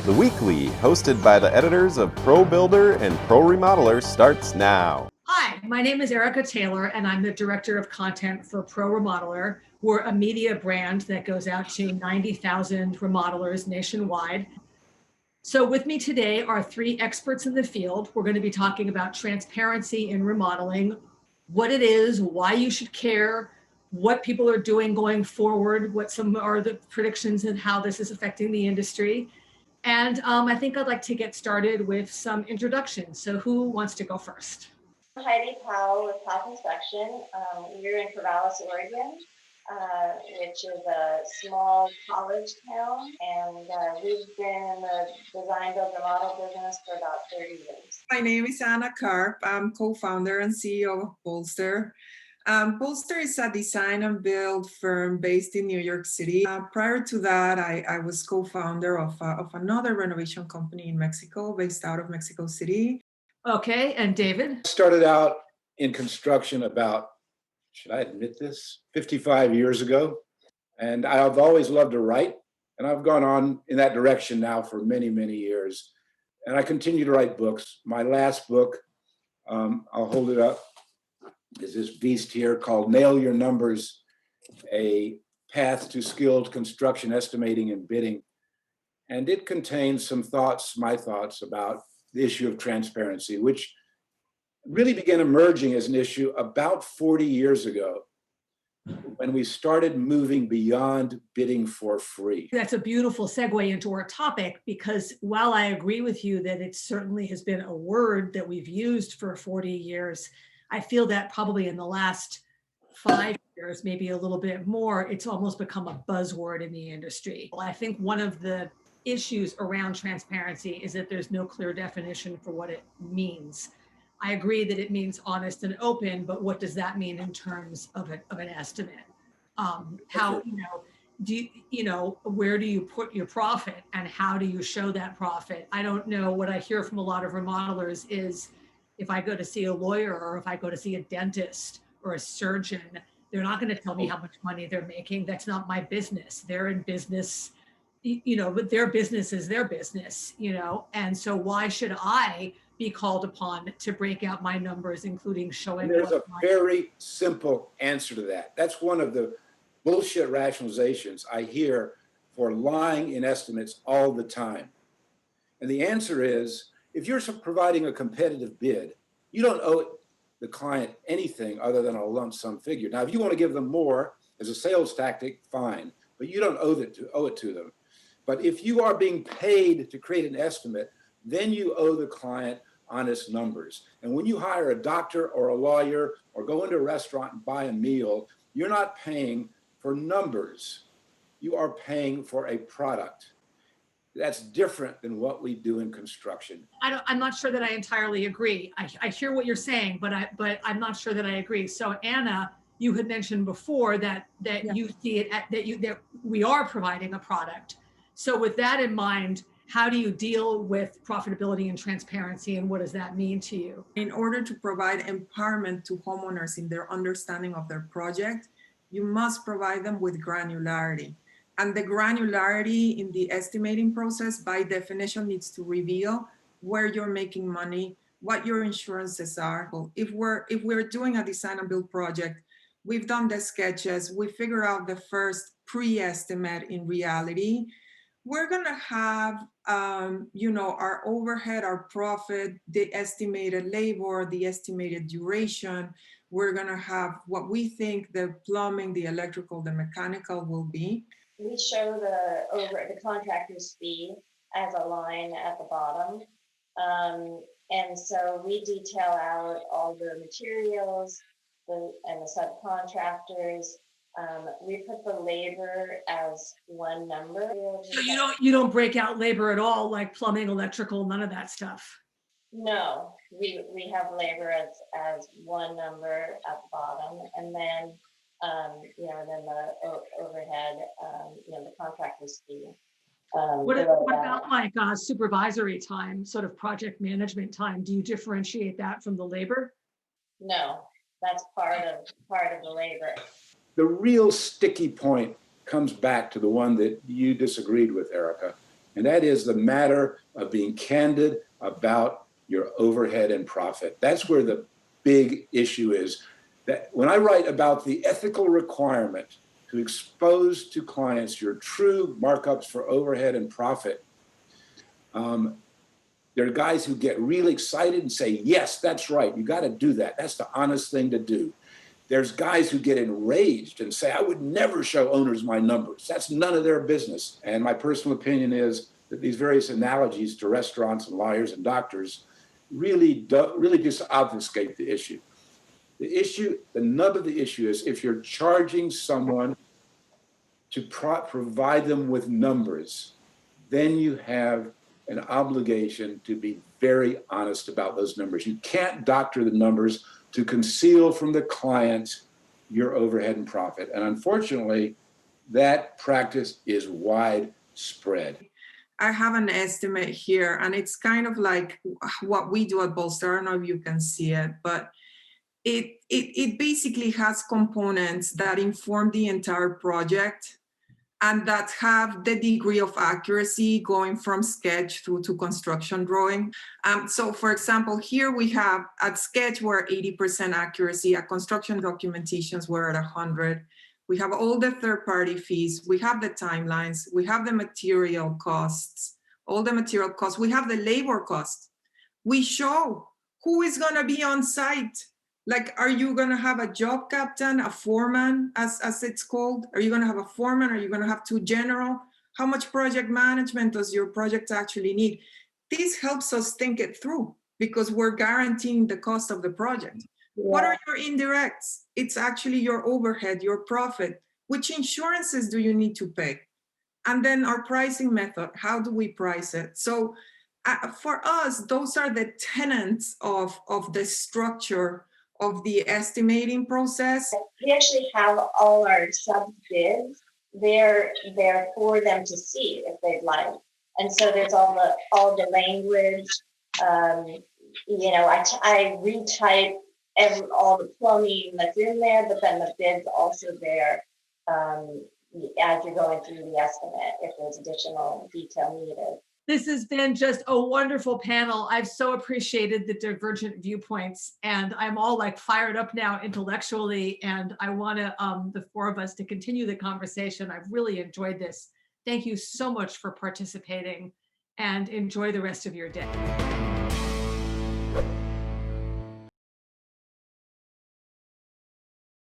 The Weekly, hosted by the editors of Pro Builder and Pro Remodeler, starts now. Hi, my name is Erica Taylor, and I'm the Director of Content for Pro Remodeler. We're a media brand that goes out to 90,000 remodelers nationwide. So with me today are three experts in the field. We're going to be talking about transparency in remodeling, what it is, why you should care, what people are doing going forward, what some are the predictions and how this is affecting the industry. And I think I'd like to get started with some introductions. So who wants to go first? Heidi Powell with Top Inspection. We're in Corvallis, Oregon, which is a small college town, and we've been in the design, build, remodel business for about 30 years. My name is Anna Karp. I'm co-founder and CEO of Bolster. Bolster is a design and build firm based in New York City. Prior to that, I was co-founder of another renovation company in Mexico, based out of Mexico City. Okay, and David? Started out in construction about, should I admit this, 55 years ago. And I've always loved to write, and I've gone on in that direction now for many, many years. And I continue to write books. My last book, I'll hold it up, is this beast here called Nail Your Numbers, a path to skilled construction estimating and bidding. And it contains some thoughts, my thoughts about the issue of transparency, which really began emerging as an issue about 40 years ago when we started moving beyond bidding for free. That's a beautiful segue into our topic, because while I agree with you that it certainly has been a word that we've used for 40 years, I feel that probably in the last 5 years, maybe a little bit more, it's almost become a buzzword in the industry. I think one of the issues around transparency is that there's no clear definition for what it means. I agree that it means honest and open, but what does that mean in terms of an estimate? How, where do you put your profit and how do you show that profit? I don't know. What I hear from a lot of remodelers is if I go to see a lawyer or if I go to see a dentist or a surgeon, they're not going to tell me how much money they're making. That's not my business. They're in business, but their business is their business, and so why should I be called upon to break out my numbers, including showing? There's a very simple answer to that. That's one of the bullshit rationalizations I hear for lying in estimates all the time. And the answer is, if you're providing a competitive bid, you don't owe the client anything other than a lump sum figure. Now, if you want to give them more as a sales tactic, fine, but you don't owe it to them. But if you are being paid to create an estimate, then you owe the client honest numbers. And when you hire a doctor or a lawyer or go into a restaurant and buy a meal, you're not paying for numbers. You are paying for a product. That's different than what we do in construction. I'm not sure that I entirely agree. I hear what you're saying, but I'm not sure that I agree. So Anna, you had mentioned before that you see it that we are providing a product. So with that in mind, how do you deal with profitability and transparency, and what does that mean to you? In order to provide empowerment to homeowners in their understanding of their project, you must provide them with granularity. And the granularity in the estimating process, by definition, needs to reveal where you're making money, what your insurances are. If we're doing a design and build project, we've done the sketches, we figure out the first pre-estimate in reality. We're gonna have, our overhead, our profit, the estimated labor, the estimated duration. We're gonna have what we think the plumbing, the electrical, the mechanical will be. We show the contractor's fee as a line at the bottom. And so we detail out all the materials and the subcontractors. We put the labor as one number. So you don't break out labor at all, like plumbing, electrical, none of that stuff? No, we have labor as one number at the bottom, and then then the overhead, the contractor's fee. What about like supervisory time, sort of project management time? Do you differentiate that from the labor? No, that's part of the labor. The real sticky point comes back to the one that you disagreed with, Erica. and that is the matter of being candid about your overhead and profit. That's where the big issue is. That when I write about the ethical requirement to expose to clients your true markups for overhead and profit, there are guys who get really excited and say, yes, that's right, you got to do that. That's the honest thing to do. There's guys who get enraged and say, I would never show owners my numbers. That's none of their business. And my personal opinion is that these various analogies to restaurants and lawyers and doctors really just obfuscate the issue. The nub of the issue is if you're charging someone to provide them with numbers, then you have an obligation to be very honest about those numbers. You can't doctor the numbers to conceal from the client your overhead and profit. And unfortunately, that practice is widespread. I have an estimate here, and it's kind of like what we do at Bolster. I don't know if you can see it, but it basically has components that inform the entire project and that have the degree of accuracy going from sketch through to construction drawing. So for example, here we have at sketch, we're at 80% accuracy, at construction documentations, we're at 100. We have all the third-party fees, we have the timelines, we have the material costs, all the material costs, we have the labor costs. We show who is gonna be on site. Like, are you gonna have a job captain, a foreman, as it's called? Are you gonna have a foreman? Are you gonna have two general? How much project management does your project actually need? This helps us think it through because we're guaranteeing the cost of the project. Yeah. What are your indirects? It's actually your overhead, your profit. Which insurances do you need to pay? And then our pricing method, how do we price it? So for us, those are the tenets of the structure of the estimating process. We actually have all our sub bids there for them to see if they'd like. And so there's all the language. I retype all the plumbing that's in there, but then the bid's also there as you're going through the estimate if there's additional detail needed. This has been just a wonderful panel. I've so appreciated the divergent viewpoints, and I'm all like fired up now intellectually, and I want to the four of us to continue the conversation. I've really enjoyed this. Thank you so much for participating, and enjoy the rest of your day.